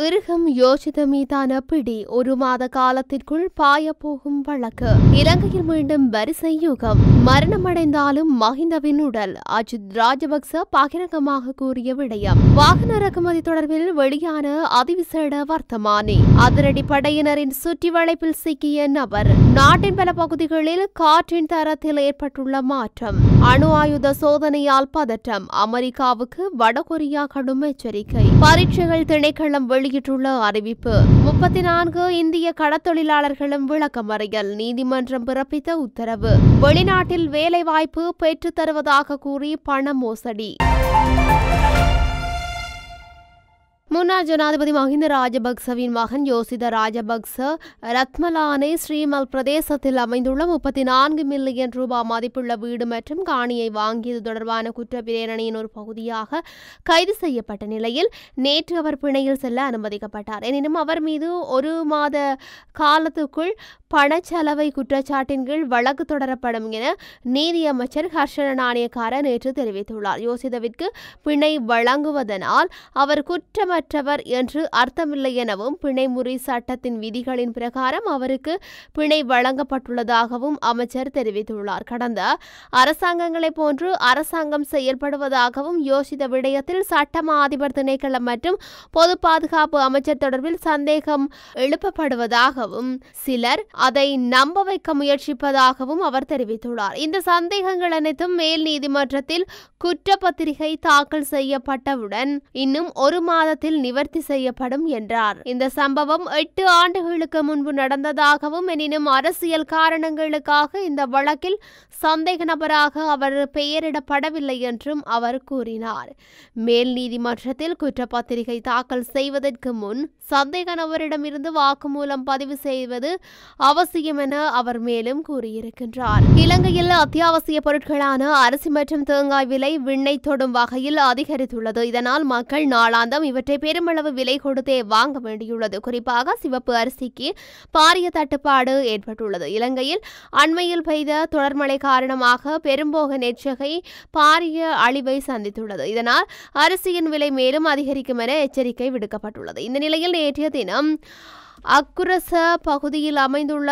இறுகும் யோசித மீதான பிடி 1 மாத காலத்திற்குள் பாயப்போகும் வழக்கு. இலங்கையில் மீண்டும் வரிசை யுகம். மரணமடைந்தாலும் மஹிந்தவின் உடல். அஜித் ராஜபக்ச பகிரங்கமாக கூறிய விடயம். வாகன இறக்குமதி தொடர்பில் வெளியான அதிவிசேட வர்த்தமானி. அதிரடி படையினரின் சுற்றி வளைப்பில் சிக்கிய நபர். நாட்டின் பல பகுதிகளில் காற்றின் தரத்தில் ஏற்பட்டுள்ள மாற்றம். அணு ஆயுத சோதனையால் பதற்றம். அமெரிக்காவுக்கு வடகொரியா கடும் எச்சரிக்கை. பரீட்சைகள் திணைக்களம் வெளியிட்டுள்ள அறிவிப்பு. 34 இந்திய கடத்தொழிலாளர்களும் விளக்கமறியல். நீதிமன்றம் பிறப்பித்த உத்தரவு. வெளிநாட்டில் வேலைவாய்ப்பு பெற்றுத் தருவதாக கூறி பண மோசடி. முன்னாள் ஜனாதிபதி மஹிந்த ராஜபக்சவின் மகன் யோசித ராஜபக்ச ரத்மலானை ஸ்ரீமல் பிரதேசத்தில் அமைந்துள்ள 34 மில்லியன் ரூபாய் மதிப்புள்ள வீடு மற்றும் காணியை வாங்கியது தொடர்பான குற்றப்பிரேரணையின் ஒரு பகுதியாக கைது செய்யப்பட்ட நிலையில் நேற்று அவர் பிணையில் செல்ல அனுமதிக்கப்பட்டார். எனினும் அவர் மீது 1 மாத காலத்துக்குள் பணச்சலவை குற்றச்சாட்டின் கீழ் வழக்கு தொடரப்படும் என நீதியமைச்சர் ஹர்ஷன நாணயக்கார நேற்று தெரிவித்துள்ளார். யோசிதவிற்கு பிணை வழங்குவதனால் அவர் குற்றமற்றவர் என்று அர்த்தமில்லை எனவும் பிணைமுறி சட்டத்தின் விதிகளின் பிரகாரம் அவருக்கு பிணை வழங்கப்பட்டுள்ளதாகவும் அமைச்சர் தெரிவித்துள்ளார். கடந்த அரசாங்கங்களைப் போன்று அரசாங்கம் செயல்படுவதாகவும் யோசித விடயத்தில் சட்டமா அதிபர் திணைக்களம் மற்றும் பொது பாதுகாப்பு அமைச்சர் தொடர்பில் சந்தேகம் எழுப்பப்படுவதாகவும் சிலர் அதை நம்ப வைக்க முயற்சிப்பதாகவும் அவர் தெரிவித்துள்ளார். இந்த சந்தேகங்கள் அனைத்தும் மேல் நீதிமன்றத்தில் குற்றப்பத்திரிகை தாக்கல் செய்யப்பட்டவுடன் இன்னும் 1 மாதத்தில் நிவர்த்தி செய்யப்படும் என்றார். இந்த சம்பவம் 8 ஆண்டுகளுக்கு முன்பு நடந்ததாகவும் எனினும் அரசியல் காரணங்களுக்காக இந்த வழக்கில் சந்தேக நபராக அவர் பெயரிடப்படவில்லை என்றும் அவர் கூறினார். மேல் நீதிமன்றத்தில் குற்றப்பத்திரிகை தாக்கல் செய்வதற்கு முன் சந்தேக நபரிடமிருந்து வாக்குமூலம் பதிவு செய்வது அவசியம் என அவர் மேலும் கூறியிருக்கின்றார். இலங்கையில் அத்தியாவசிய பொருட்களான அரிசி மற்றும் தேங்காய் விலை விண்ணை தொடும் வகையில் அதிகரித்துள்ளது. இதனால் மக்கள் நாளாந்தம் இவற்றை பெருமளவு விலை கொடுத்தே வாங்க வேண்டியுள்ளது. குறிப்பாக சிவப்பு அரிசிக்கு பாரிய தட்டுப்பாடு ஏற்பட்டுள்ளது. இலங்கையில் அண்மையில் பெய்த தொடர்மழை காரணமாக பெரும்போக நெற்சகை பாரிய அழிவை சந்தித்துள்ளது. இதனால் அரிசியின் விலை மேலும் அதிகரிக்கும் என எச்சரிக்கை விடுக்கப்பட்டுள்ளது. இந்த நிலையில் நேற்றைய தினம் அக்குரச பகுதியில் அமைந்துள்ள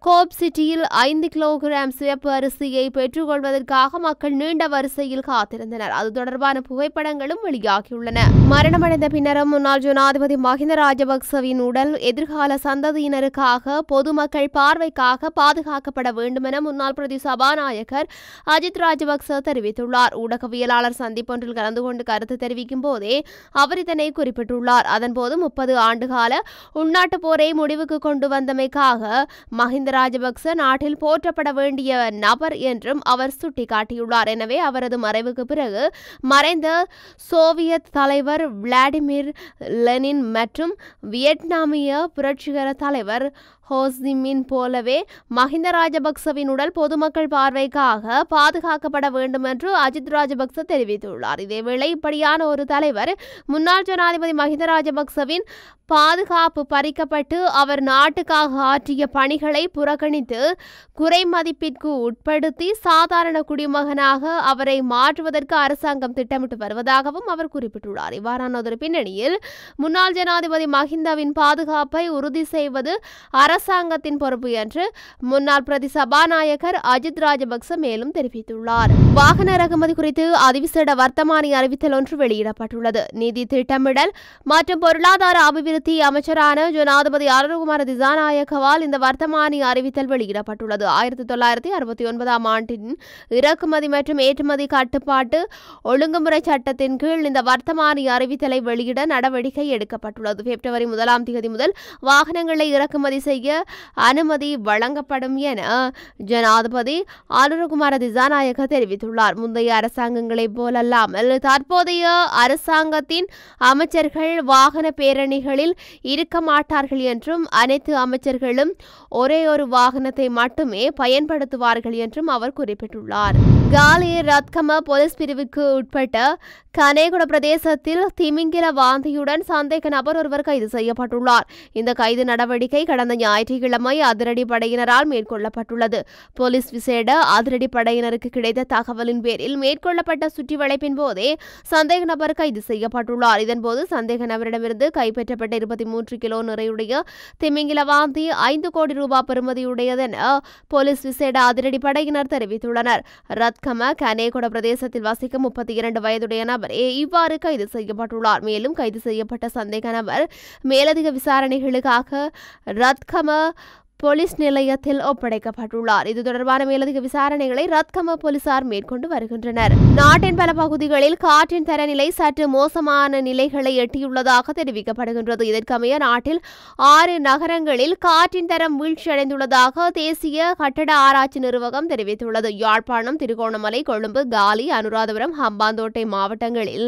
கோப் சிட்டியில் 5 கிலோகிராம் சிவப்பு அரிசியை பெற்றுக்கொள்வதற்காக மக்கள் நீண்ட வரிசையில் காத்திருந்தனர். அது தொடர்பான புகைப்படங்களும் வெளியாகியுள்ளன. மரணமடைந்த பின்னரும் முன்னாள் ஜனாதிபதி மஹிந்த ராஜபக்சவின் உடல் எதிர்கால சந்ததியினருக்காக பொதுமக்கள் பார்வைக்காக பாதுகாக்கப்பட வேண்டும் என முன்னாள் பிரதி சபாநாயகர் அஜித் ராஜபக்ச தெரிவித்துள்ளார். ஊடகவியலாளர் சந்திப்பொன்றில் கலந்து கொண்டு கருத்து தெரிவிக்கும் போதே அவர் இதனை குறிப்பிட்டுள்ளார். அதன்போது 30 ஆண்டுகால உள்நாட்டு போரை முடிவுக்கு கொண்டு வந்தமைக்காக மஹிந்த ராஜபக்ச நாட்டில் போற்றப்பட வேண்டிய நபர் என்றும் அவர் சுட்டிக்காட்டியுள்ளார். எனவே அவரது மறைவுக்கு பிறகு மறைந்த சோவியத் தலைவர் விளாடிமிர் லெனின் மற்றும் வியட்நாமிய புரட்சிகர தலைவர் ஹோசிமின் போலவே மஹிந்த ராஜபக்சவின் உடல் பொதுமக்கள் பார்வைக்காக பாதுகாக்கப்பட வேண்டும் என்று அஜித் ராஜபக்ச தெரிவித்துள்ளார். இதேவேளை இப்படியான ஒரு தலைவர் முன்னாள் ஜனாதிபதி மஹிந்த ராஜபக்சவின் பாதுகாப்பு பறிக்கப்பட்டு அவர் நாட்டுக்காக ஆற்றிய பணிகளை புறக்கணித்து குறைமதிப்பிற்கு உட்படுத்தி சாதாரண குடிமகனாக அவரை மாற்றுவதற்கு அரசாங்கம் திட்டமிட்டு வருவதாகவும் அவர் குறிப்பிட்டுள்ளார். இவ்வாறான ஒரு பின்னணியில் முன்னாள் ஜனாதிபதி மஹிந்தவின் பாதுகாப்பை உறுதி செய்வது அரசாங்கத்தின் பொறுப்பு என்று முன்னாள் பிரதி சபாநாயகர் அஜித் ராஜபக்ச மேலும் தெரிவித்துள்ளார். வாகன இறக்குமதி குறித்து அதிவிசேட வர்த்தமானி அறிவித்தல் ஒன்று வெளியிடப்பட்டுள்ளது. நிதி திட்டமிடல் மற்றும் பொருளாதார அபிவிருத்தி அமைச்சரான ஜனாதிபதி அனுரகுமார திசாநாயக்கவால் இந்த வர்த்தமானி அறிவித்தல் வெளியிடப்பட்டுள்ளது. 1969 ஆண்டின் இறக்குமதி மற்றும் ஏற்றுமதி கட்டுப்பாட்டு ஒழுங்குமுறை சட்டத்தின் கீழ் இந்த வர்த்தமானி அறிவித்தலை வெளியிட நடவடிக்கை எடுக்கப்பட்டுள்ளது. பிப்ரவரி 1ஆம் தேதி முதல் வாகனங்களை இறக்குமதி செய்ய அனுமதி வழங்கப்படும் என ஜனாதிபதி அனுரகுமார திசாநாயக்க தெரிவித்துள்ளார். முந்தைய அரசாங்கங்களைப் போலல்லாமல் தற்போதைய அரசாங்கத்தின் அமைச்சர்கள் வாகன பேரணிகளில் இருக்க மாட்டார்கள் என்றும் அனைத்து அமைச்சர்களும் ஒரே ஒரு வாகனத்தை மட்டுமே பயன்படுத்துவார்கள் என்றும் அவர் குறிப்பிட்டுள்ளார். காலி ரத்கம போலீஸ் பிரிவுக்கு உட்பட்ட கனேகுட பிரதேசத்தில் திமிங்கில வாந்தியுடன் சந்தேக நபர் ஒருவர் கைது செய்யப்பட்டுள்ளார். இந்த கைது நடவடிக்கை கடந்த ஞாயிற்றுக்கிழமை அதிரடி படையினரால் மேற்கொள்ளப்பட்டுள்ளது. போலீஸ் விசேட அதிரடி படையினருக்கு கிடைத்த தகவலின் பேரில் மேற்கொள்ளப்பட்ட சுற்றி வளைப்பின் போதே சந்தேக நபர் கைது செய்யப்பட்டுள்ளார். இதன்போது சந்தேக நபரிடமிருந்து கைப்பற்றப்பட்ட 23 கிலோ நிறையுடைய திமிங்கிலவாந்தி 5 கோடி ரூபாய் பெறுமதியுடையதென போலீஸ் விசேட அதிரடி படையினர் தெரிவித்துள்ளனர். ரத்கம கனேகொட பிரதேசத்தில் வசிக்கும் 32 வயதுடைய நபரே இவ்வாறு கைது செய்யப்பட்டுள்ளார். மேலும் கைது செய்யப்பட்ட சந்தேக நபர் மேலதிக விசாரணைகளுக்காக ரத்கம போலீஸ் நிலையத்தில் ஒப்படைக்கப்பட்டுள்ளார். இது தொடர்பான மேலதிக விசாரணைகளை ரத்கம போலீசார் மேற்கொண்டு வருகின்றனர். நாட்டின் பல பகுதிகளில் காற்றின் தரநிலை சற்று மோசமான நிலைகளை எட்டியுள்ளதாக தெரிவிக்கப்படுகின்றது. இதற்கமைய நாட்டில் 6 நகரங்களில் காற்றின் தரம் வீழ்ச்சியடைந்துள்ளதாக தேசிய கட்டட ஆராய்ச்சி நிறுவனம் தெரிவித்துள்ளது. யாழ்ப்பாணம், திருகோணமலை, கொழும்பு, காலி, அனுராதபுரம், ஹம்பாந்தோட்டை மாவட்டங்களில்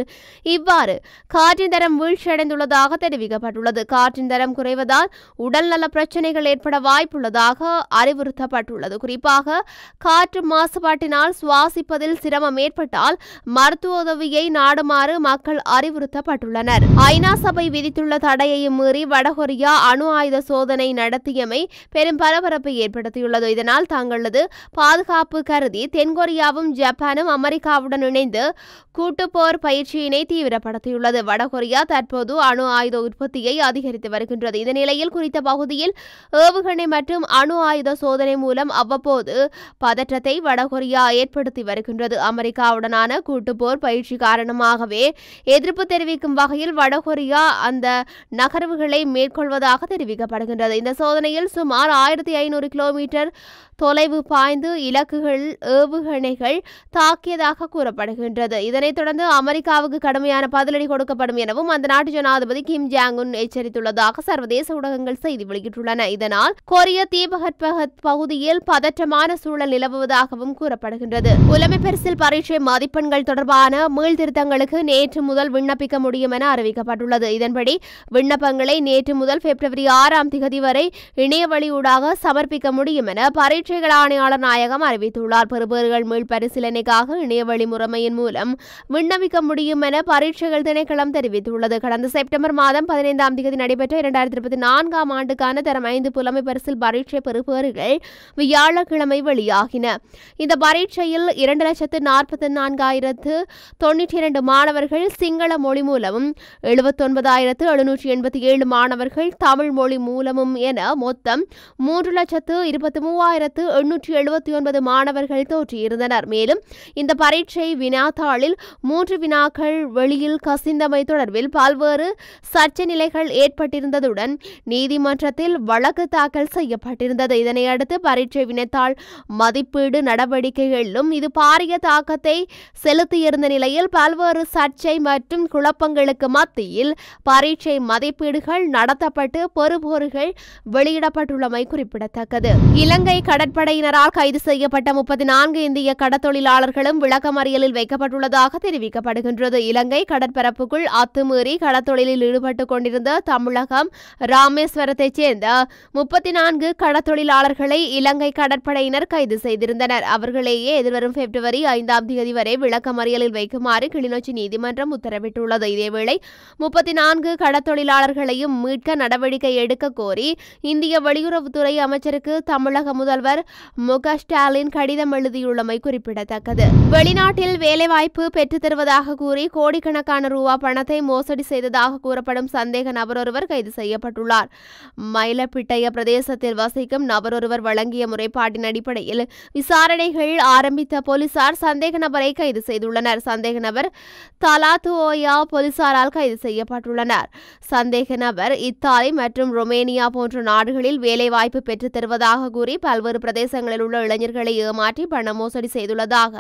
இவ்வாறு காற்றின் தரம் வீழ்ச்சியடைந்துள்ளதாக தெரிவிக்கப்பட்டுள்ளது. காற்றின் தரம் குறைவதால் உடல்நல பிரச்சினைகள் ஏற்பட வாய்ப்புள்ளதாக அறிவுறுத்தப்பட்டுள்ளது. குறிப்பாக காற்று மாசுபாட்டினால் சுவாசிப்பதில் சிரமம் ஏற்பட்டால் மருத்துவ உதவியை நாடுமாறு மக்கள் அறிவுறுத்தப்பட்டுள்ளனர். ஐநா சபை விதித்துள்ள தடையையும் மீறி வடகொரியா அணு ஆயுத சோதனை நடத்தியமை பெரும் பரபரப்பை ஏற்படுத்தியுள்ளது. இதனால் தங்களது பாதுகாப்பு கருதி தென்கொரியாவும் ஜப்பானும் அமெரிக்காவுடன் இணைந்து கூட்டுப்போர் பயிற்சியினை தீவிரப்படுத்தியுள்ளது. வடகொரியா தற்போது அணு ஆயுத உற்பத்தியை அதிகரித்து வருகின்றது. இந்த நிலையில் குறித்த பகுதியில் ஏவுகணை மற்றும் அணு ஆயுத சோதனை மூலம் அவ்வப்போது பதற்றத்தை வடகொரியா ஏற்படுத்தி வருகின்றது. அமெரிக்காவுடனான கூட்டுப்போர் பயிற்சி காரணமாகவே எதிர்ப்பு தெரிவிக்கும் வகையில் வடகொரியா அந்த நகர்வுகளை மேற்கொள்வதாக தெரிவிக்கப்படுகின்றது. இந்த சோதனையில் சுமார் 1500 கிலோமீட்டர் தொலைவு பாய்ந்து இலக்குகள் ஏவுகணைகள் தாக்கியதாக கூறப்படுகின்றது. இதனைத் தொடர்ந்து அமெரிக்காவுக்கு கடுமையான பதிலடி கொடுக்கப்படும் எனவும் அந்த நாட்டு ஜனாதிபதி கிம் ஜாங் உன் எச்சரித்துள்ளதாக சர்வதேச ஊடகங்கள் செய்தி வெளியிட்டுள்ளன. இதனால் கொரிய தீபகற்ப பகுதியில் பதற்றமான சூழல் நிலவுவதாகவும் கூறப்படுகின்றது. புலமை பரிசில் பரீட்சை மதிப்பெண்கள் தொடர்பான மீள்திருத்தங்களுக்கு நேற்று முதல் விண்ணப்பிக்க முடியும் என அறிவிக்கப்பட்டுள்ளது. இதன்படி விண்ணப்பங்களை நேற்று முதல் பிப்ரவரி 6ஆம் திகதி வரை இணைய வழியூடாக சமர்ப்பிக்க முடியும் என பரீட்சைகள் ஆணையாளர் நாயகம் அறிவித்துள்ளார். பெறுபேறுகள் மீள் பரிசீலனைக்காக இணையவழி முறைமையின் மூலம் விண்ணப்பிக்க முடியும் என பரீட்சைகள் திணைக்களம் தெரிவித்துள்ளது. கடந்த செப்டம்பர் மாதம் 15ஆம் தேதி நடைபெற்ற 2024ஆம் ஆண்டுக்கான தரம் 5 புலமை பரிசில் பரீட்சை பெறுபேறுகள் வியாழக்கிழமை வெளியாகின. இந்த பரீட்சையில் 2,44,092 மாணவர்கள் சிங்கள மொழி மூலமும் 79,787 மாணவர்கள் தமிழ் மொழி மூலமும் என மொத்தம் 3,23,879 மாணவர்கள் தோற்றியிருந்தனர். மேலும் இந்த பரீட்சை வினாத்தாளில் 3 வினாக்கள் வெளியில் கசிந்தமை தொடர்பில் பல்வேறு சர்ச்சை நிலைகள் ஏற்பட்டிருந்ததுடன் நீதிமன்றத்தில் வழக்கு தாக்கல் செய்யப்பட்டிருந்தது. இதனையடுத்து பரீட்சை வினாத்தாள் மதிப்பீடு நடவடிக்கைகளிலும் இது பாரிய தாக்கத்தை செலுத்தியிருந்த நிலையில் பல்வேறு சர்ச்சை மற்றும் குழப்பங்களுக்கு மத்தியில் பரீட்சை மதிப்பீடுகள் நடத்தப்பட்டு பெறுபேறுகள் வெளியிடப்பட்டுள்ளமை குறிப்பிடத்தக்கது. இலங்கை கடற்படையினரால் கைது செய்யப்பட்ட 34 இந்திய கடத்தொழிலாளர்களும் விளக்கமறியலில் வைக்கப்பட்டுள்ளதாக தெரிவிக்கப்படுகின்றது. இலங்கை கடற்பரப்புக்குள் அத்துமீறி கடத்தொழிலில் ஈடுபட்டுக் கொண்டிருந்த தமிழகம் ராமேஸ்வரத்தைச் சேர்ந்த 34 கடத்தொழிலாளர்களை இலங்கை கடற்படையினர் கைது செய்திருந்தனர். அவர்களையே எதிர்வரும் பிப்ரவரி 5ஆம் தேதி வரை விளக்கமறியலில் வைக்குமாறு கிளிநொச்சி நீதிமன்றம் உத்தரவிட்டுள்ளது. இதேவேளை 34 கடத்தொழிலாளர்களையும் மீட்க நடவடிக்கை எடுக்க கோரி இந்திய வெளியுறவுத்துறை அமைச்சருக்கு தமிழக முதல்வர் மு.க. ஸ்டாலின் கடிதம் எழுதியுள்ளமை குறிப்பிடத்தக்கது. வெளிநாட்டில் வேலைவாய்ப்பு பெற்றுத் தருவதாக கூறி கோடிக்கணக்கான ரூபா பணத்தை மோசடி செய்ததாக கூறப்படும் சந்தேக நபர் ஒருவர் கைது செய்யப்பட்டுள்ளார். மயிலப்பிட்டைய பிரதேசத்தில் வசிக்கும் நபர் ஒருவர் வழங்கிய முறைப்பாட்டின் அடிப்படையில் விசாரணைகள் ஆரம்பித்த போலீசார் சந்தேக நபரை கைது செய்துள்ளனர். சந்தேக நபர் தலாத்துஓயா போலீசாரால் கைது செய்யப்பட்டுள்ளனர். சந்தேக நபர் இத்தாலி மற்றும் ரொமேனியா போன்ற நாடுகளில் வேலைவாய்ப்பு பெற்றுத் தருவதாக கூறி பல்வேறு பிரதேசங்களில் உள்ள இளைஞர்களை ஏமாற்றி பண மோசடி செய்துள்ளதாக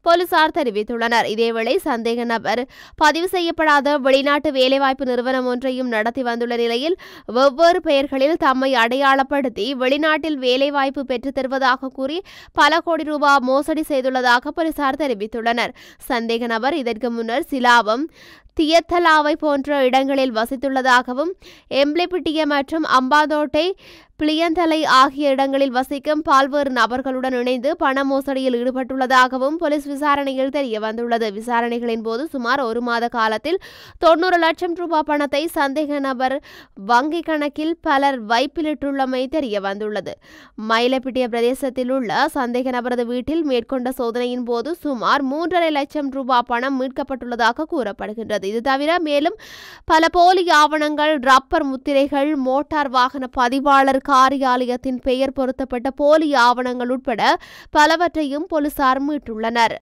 போலீசார் தெரிவித்துள்ளனர். இதேவேளை சந்தேக நபர் பதிவு செய்யப்படாத வெளிநாட்டு வேலைவாய்ப்பு நிறுவனம் ஒன்றையும் நடத்தி வந்துள்ள நிலையில் வெவ்வேறு பெயர்களில் தம்மை அடையாளப்படுத்தி வெளிநாட்டில் வேலைவாய்ப்பு பெற்றுத் தருவதாக கூறி பல கோடி ரூபாய் மோசடி செய்துள்ளதாக போலீசார் தெரிவித்துள்ளனர். சந்தேக நபர் இதற்கு முன்னர் சிலாபம் தியத்தலாவை போன்ற இடங்களில் வசித்துள்ளதாகவும் எம்ப்ளிபிட்டிய மற்றும் அம்பாந்தோட்டை பிளியந்தலை ஆகிய இடங்களில் வசிக்கும் பல்வேறு நபர்களுடன் இணைந்து பண மோசடியில் ஈடுபட்டுள்ளதாகவும் போலீஸ் விசாரணையில் தெரிய வந்துள்ளது. விசாரணைகளின் போது சுமார் 1 மாத காலத்தில் 90 லட்சம் ரூபாய் பணத்தை சந்தேக நபர் வங்கி கணக்கில் பலர் வைப்பிலிட்டுள்ளமை தெரிய வந்துள்ளது. மயிலப்பிட்டிய பிரதேசத்தில் உள்ள சந்தேக நபரது வீட்டில் மேற்கொண்ட சோதனையின் போது சுமார் 3.5 லட்சம் ரூபாய் பணம் மீட்கப்பட்டுள்ளதாக கூறப்படுகின்றது. இது தவிர மேலும் பல போலி ஆவணங்கள், ரப்பர் முத்திரைகள், மோட்டார் வாகன பதிவாளர் காரியாலயத்தின் பெயர் பொருத்தப்பட்ட போலி ஆவணங்கள் உட்பட பலவற்றையும் போலீசார் மீட்டுள்ளனர்.